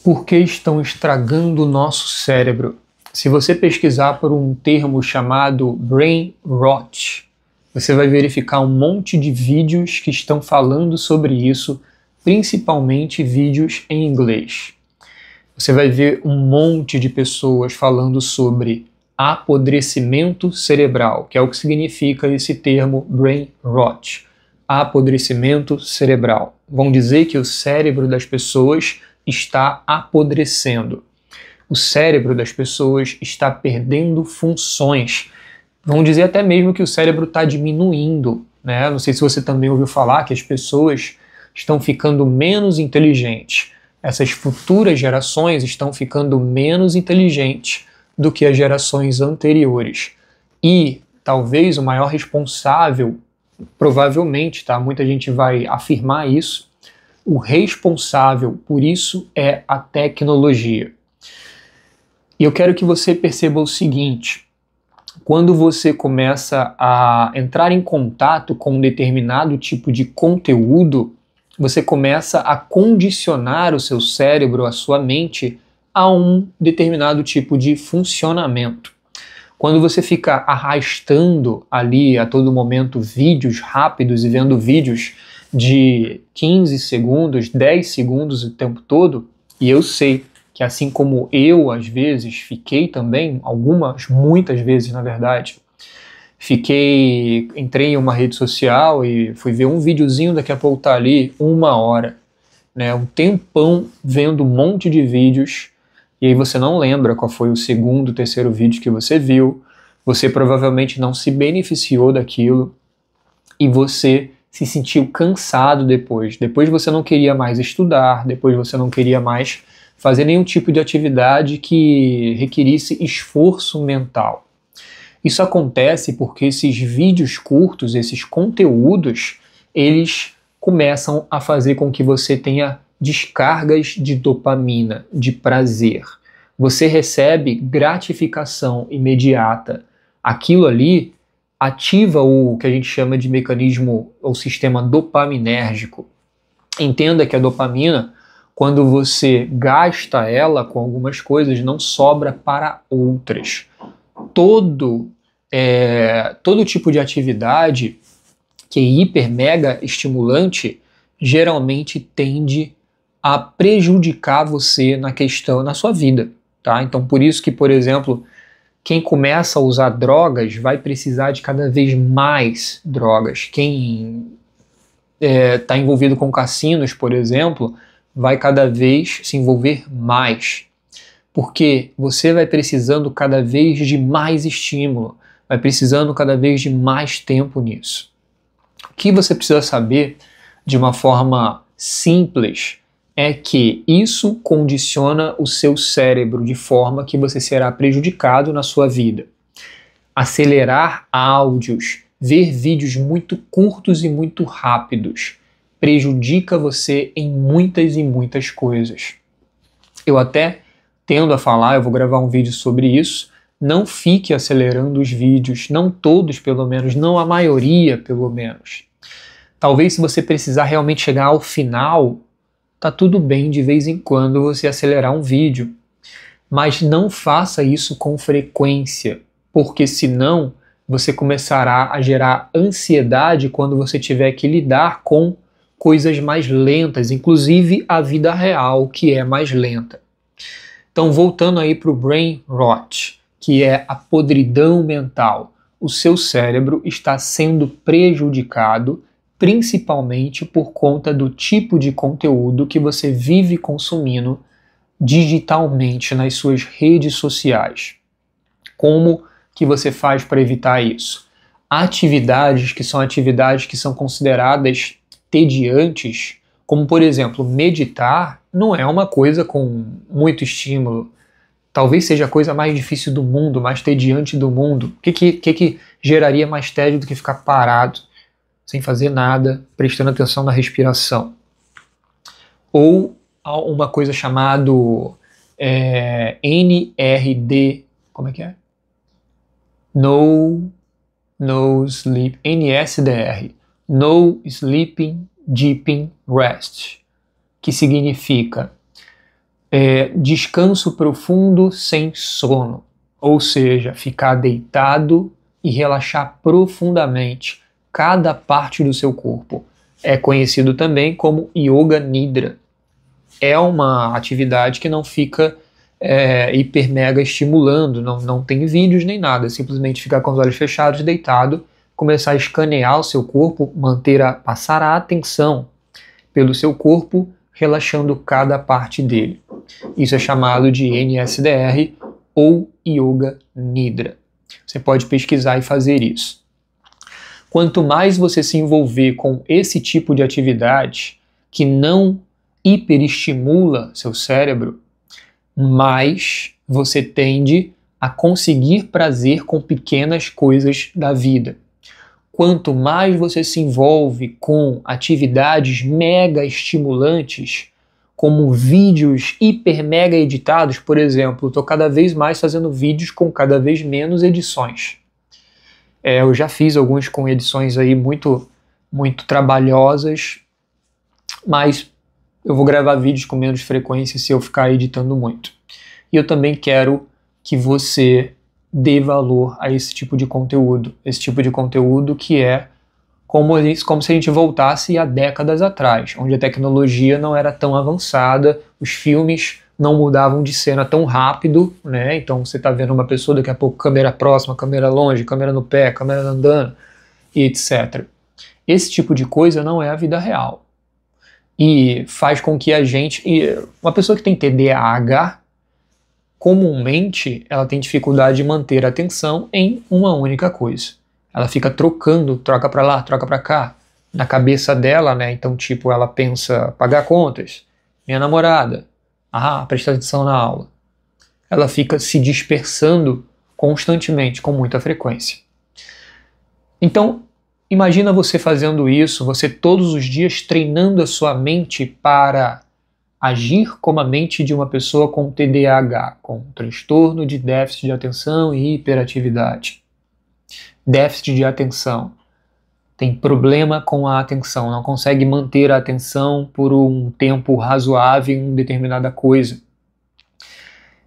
Por que estão estragando o nosso cérebro? Se você pesquisar por um termo chamado Brain Rot, você vai verificar um monte de vídeos que estão falando sobre isso, principalmente vídeos em inglês. Você vai ver um monte de pessoas falando sobre apodrecimento cerebral, que é o que significa esse termo Brain Rot. Apodrecimento cerebral. Vão dizer que o cérebro das pessoas está apodrecendo. O cérebro das pessoas está perdendo funções. Vão dizer até mesmo que o cérebro está diminuindo, né? Não sei se você também ouviu falar que as pessoas estão ficando menos inteligentes. Essas futuras gerações estão ficando menos inteligentes do que as gerações anteriores. E talvez o maior responsável, provavelmente, tá? Muita gente vai afirmar isso, o responsável por isso é a tecnologia. E eu quero que você perceba o seguinte: quando você começa a entrar em contato com um determinado tipo de conteúdo, você começa a condicionar o seu cérebro, a sua mente, a um determinado tipo de funcionamento. Quando você fica arrastando ali a todo momento vídeos rápidos e vendo vídeos de 15 segundos, 10 segundos o tempo todo, e eu sei que assim como eu às vezes fiquei também, muitas vezes na verdade, entrei em uma rede social e fui ver um videozinho, daqui a pouco tá ali 1 hora, né, um tempão vendo um monte de vídeos, e aí você não lembra qual foi o segundo, terceiro vídeo que você viu, você provavelmente não se beneficiou daquilo, e você se sentiu cansado depois. Depois você não queria mais estudar, depois você não queria mais fazer nenhum tipo de atividade que requerisse esforço mental. Isso acontece porque esses vídeos curtos, esses conteúdos, eles começam a fazer com que você tenha descargas de dopamina, de prazer. Você recebe gratificação imediata. Aquilo ali ativa o que a gente chama de mecanismo ou sistema dopaminérgico. Entenda que a dopamina, quando você gasta ela com algumas coisas, não sobra para outras. Todo tipo de atividade que é hiper mega estimulante geralmente tende a prejudicar você na sua vida, tá? Então por isso que, por exemplo, quem começa a usar drogas vai precisar de cada vez mais drogas. Quem está envolvido com cassinos, por exemplo, vai cada vez se envolver mais. Porque você vai precisando cada vez de mais estímulo, vai precisando cada vez de mais tempo nisso. O que você precisa saber de uma forma simples é que isso condiciona o seu cérebro de forma que você será prejudicado na sua vida. Acelerar áudios, ver vídeos muito curtos e muito rápidos prejudica você em muitas e muitas coisas. Eu até tendo a falar, eu vou gravar um vídeo sobre isso, não fique acelerando os vídeos, não todos pelo menos, não a maioria pelo menos. Talvez se você precisar realmente chegar ao final, tá tudo bem de vez em quando você acelerar um vídeo, mas não faça isso com frequência, porque senão você começará a gerar ansiedade quando você tiver que lidar com coisas mais lentas, inclusive a vida real, que é mais lenta. Então, voltando aí para o Brain Rot, que é a podridão mental, o seu cérebro está sendo prejudicado principalmente por conta do tipo de conteúdo que você vive consumindo digitalmente nas suas redes sociais. Como que você faz para evitar isso? Atividades que são consideradas tediantes, como por exemplo, meditar, não é uma coisa com muito estímulo. Talvez seja a coisa mais difícil do mundo, mais tediante do mundo. O que geraria mais tédio do que ficar parado, sem fazer nada, prestando atenção na respiração? Ou uma coisa chamada NRD, como é que é? No Sleep, NSDR, No Sleeping Deep Rest, que significa Descanso profundo sem sono, ou seja, ficar deitado e relaxar profundamente cada parte do seu corpo. É conhecido também como Yoga Nidra. É uma atividade que não fica hiper mega estimulando, não tem vídeos nem nada, simplesmente ficar com os olhos fechados, deitado, começar a escanear o seu corpo, passar a atenção pelo seu corpo, relaxando cada parte dele. Isso é chamado de NSDR ou Yoga Nidra. Você pode pesquisar e fazer isso. Quanto mais você se envolver com esse tipo de atividade que não hiperestimula seu cérebro, mais você tende a conseguir prazer com pequenas coisas da vida. Quanto mais você se envolve com atividades mega estimulantes, como vídeos hiper mega editados, por exemplo, estou cada vez mais fazendo vídeos com cada vez menos edições. Eu já fiz alguns com edições aí muito trabalhosas, mas eu vou gravar vídeos com menos frequência se eu ficar editando muito. E eu também quero que você dê valor a esse tipo de conteúdo. Esse tipo de conteúdo que é como se a gente voltasse há décadas atrás, onde a tecnologia não era tão avançada, os filmes não mudavam de cena tão rápido, né? Então você está vendo uma pessoa, daqui a pouco câmera próxima, câmera longe, câmera no pé, câmera andando, e etc. Esse tipo de coisa não é a vida real. E faz com que uma pessoa que tem TDAH, comumente ela tem dificuldade de manter a atenção em uma única coisa. Ela fica trocando, troca para lá, troca para cá, na cabeça dela, né? Então, tipo, ela pensa, pagar contas, minha namorada, prestar atenção na aula. Ela fica se dispersando constantemente, com muita frequência. Então, imagina você fazendo isso, você todos os dias treinando a sua mente para agir como a mente de uma pessoa com TDAH, com transtorno de déficit de atenção e hiperatividade. Déficit de atenção. Tem problema com a atenção, não consegue manter a atenção por um tempo razoável em determinada coisa.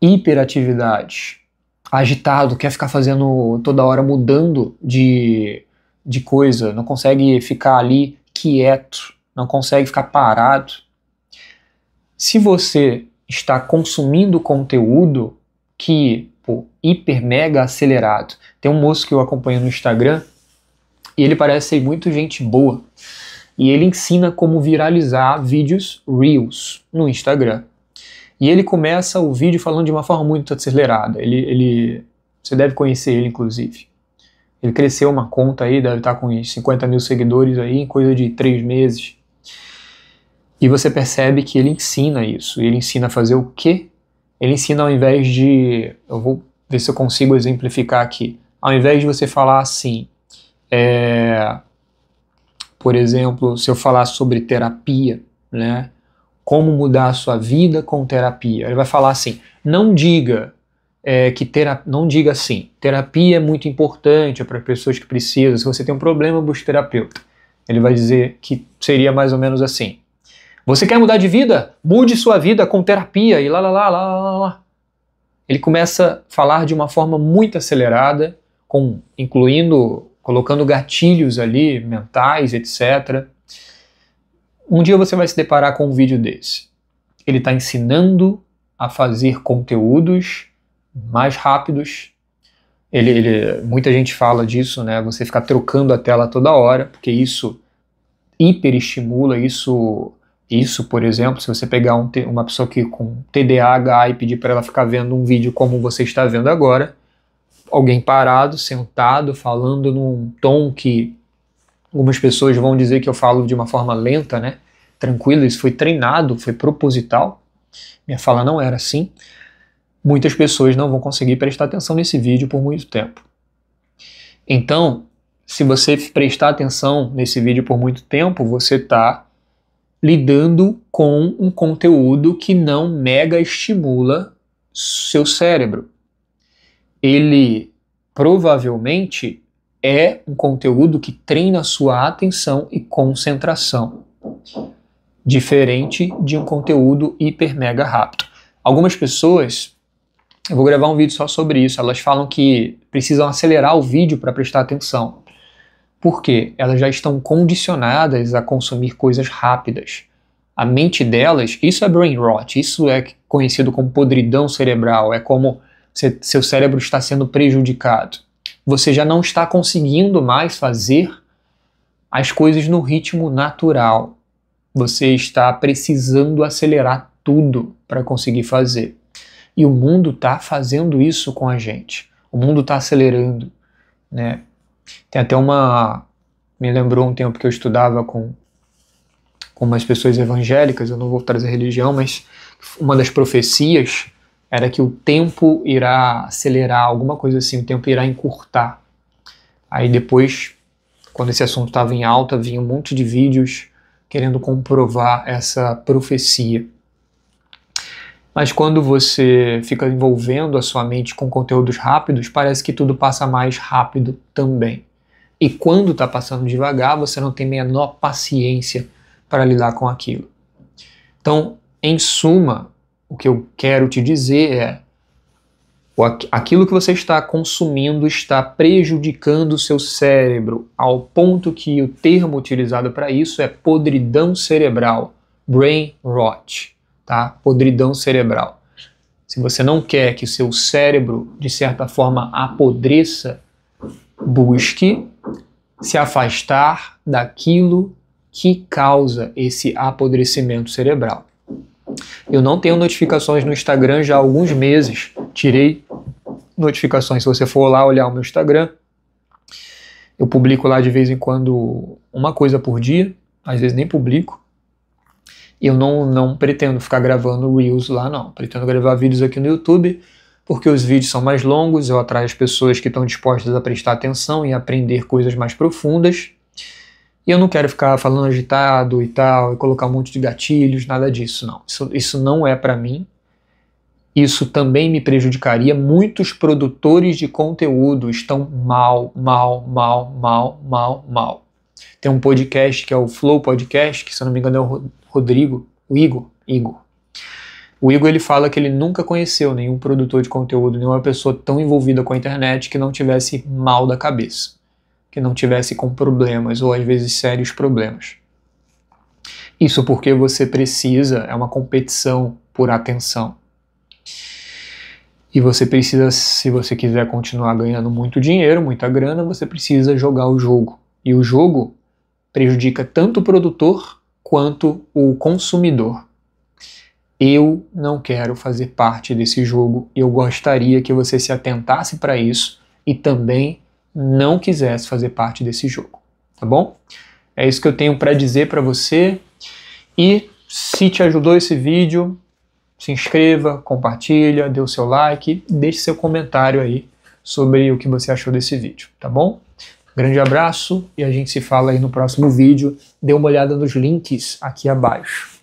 Hiperatividade. Agitado, quer ficar fazendo toda hora mudando de coisa, não consegue ficar ali quieto, não consegue ficar parado. Se você está consumindo conteúdo hiper mega acelerado, tem um moço que eu acompanho no Instagram e ele parece ser muito gente boa e ele ensina como viralizar vídeos Reels no Instagram. E ele começa o vídeo falando de uma forma muito acelerada. Você deve conhecer ele, inclusive. Ele cresceu uma conta aí, deve estar com uns 50 mil seguidores aí em coisa de 3 meses. E você percebe que ele ensina isso. Ele ensina a fazer o quê? Ele ensina ao invés de... Eu vou ver se eu consigo exemplificar aqui. Ao invés de você falar assim... por exemplo, se eu falar sobre terapia, né? Como mudar a sua vida com terapia. Ele vai falar assim, não diga assim, terapia é muito importante para pessoas que precisam, se você tem um problema, busque terapeuta. Ele vai dizer que seria mais ou menos assim, você quer mudar de vida? Mude sua vida com terapia e lá. Ele começa a falar de uma forma muito acelerada, colocando gatilhos ali, mentais, etc. Um dia você vai se deparar com um vídeo desse. Ele está ensinando a fazer conteúdos mais rápidos. Muita gente fala disso, né? Você ficar trocando a tela toda hora, porque isso hiperestimula, isso, por exemplo, se você pegar uma pessoa com TDAH e pedir para ela ficar vendo um vídeo como você está vendo agora, alguém parado, sentado, falando num tom que algumas pessoas vão dizer que eu falo de uma forma lenta, né? Tranquilo, isso foi treinado, foi proposital. Minha fala não era assim. Muitas pessoas não vão conseguir prestar atenção nesse vídeo por muito tempo. Então, se você prestar atenção nesse vídeo por muito tempo, você está lidando com um conteúdo que não mega estimula seu cérebro. Ele provavelmente é um conteúdo que treina a sua atenção e concentração, diferente de um conteúdo hiper mega rápido. Algumas pessoas, eu vou gravar um vídeo só sobre isso, elas falam que precisam acelerar o vídeo para prestar atenção. Por quê? Elas já estão condicionadas a consumir coisas rápidas. A mente delas, isso é brain rot, isso é conhecido como podridão cerebral, é como seu cérebro está sendo prejudicado. Você já não está conseguindo mais fazer as coisas no ritmo natural. Você está precisando acelerar tudo para conseguir fazer. E o mundo está fazendo isso com a gente. O mundo está acelerando, né? Tem até me lembrou um tempo que eu estudava com umas pessoas evangélicas, eu não vou trazer religião, mas uma das profecias era que o tempo irá acelerar, alguma coisa assim, o tempo irá encurtar. Aí depois, quando esse assunto estava em alta, vinha um monte de vídeos querendo comprovar essa profecia. Mas quando você fica envolvendo a sua mente com conteúdos rápidos, parece que tudo passa mais rápido também. E quando está passando devagar, você não tem a menor paciência para lidar com aquilo. Então, em suma, o que eu quero te dizer é: aquilo que você está consumindo está prejudicando o seu cérebro, ao ponto que o termo utilizado para isso é podridão cerebral, brain rot, tá? Podridão cerebral. Se você não quer que o seu cérebro, de certa forma, apodreça, busque se afastar daquilo que causa esse apodrecimento cerebral. Eu não tenho notificações no Instagram já há alguns meses. Tirei notificações. Se você for lá olhar o meu Instagram, eu publico lá de vez em quando uma coisa por dia, às vezes nem publico. E eu não pretendo ficar gravando Reels lá, não. Pretendo gravar vídeos aqui no YouTube, porque os vídeos são mais longos, eu atraio as pessoas que estão dispostas a prestar atenção e aprender coisas mais profundas. E eu não quero ficar falando agitado e tal, e colocar um monte de gatilhos, nada disso, não. Isso não é para mim. Isso também me prejudicaria. Muitos produtores de conteúdo estão mal. Tem um podcast que é o Flow Podcast, que se eu não me engano é o Igor. O Igor, ele fala que ele nunca conheceu nenhum produtor de conteúdo, nenhuma pessoa tão envolvida com a internet que não tivesse mal da cabeça, que não tivesse com problemas, ou às vezes sérios problemas. Isso porque você precisa, é uma competição por atenção. E você precisa, se você quiser continuar ganhando muito dinheiro, muita grana, você precisa jogar o jogo. E o jogo prejudica tanto o produtor quanto o consumidor. Eu não quero fazer parte desse jogo. Eu gostaria que você se atentasse para isso e também não quisesse fazer parte desse jogo, tá bom? É isso que eu tenho para dizer para você. E se te ajudou esse vídeo, se inscreva, compartilha, dê o seu like, deixe seu comentário aí sobre o que você achou desse vídeo, tá bom? Grande abraço e a gente se fala aí no próximo vídeo. Dê uma olhada nos links aqui abaixo.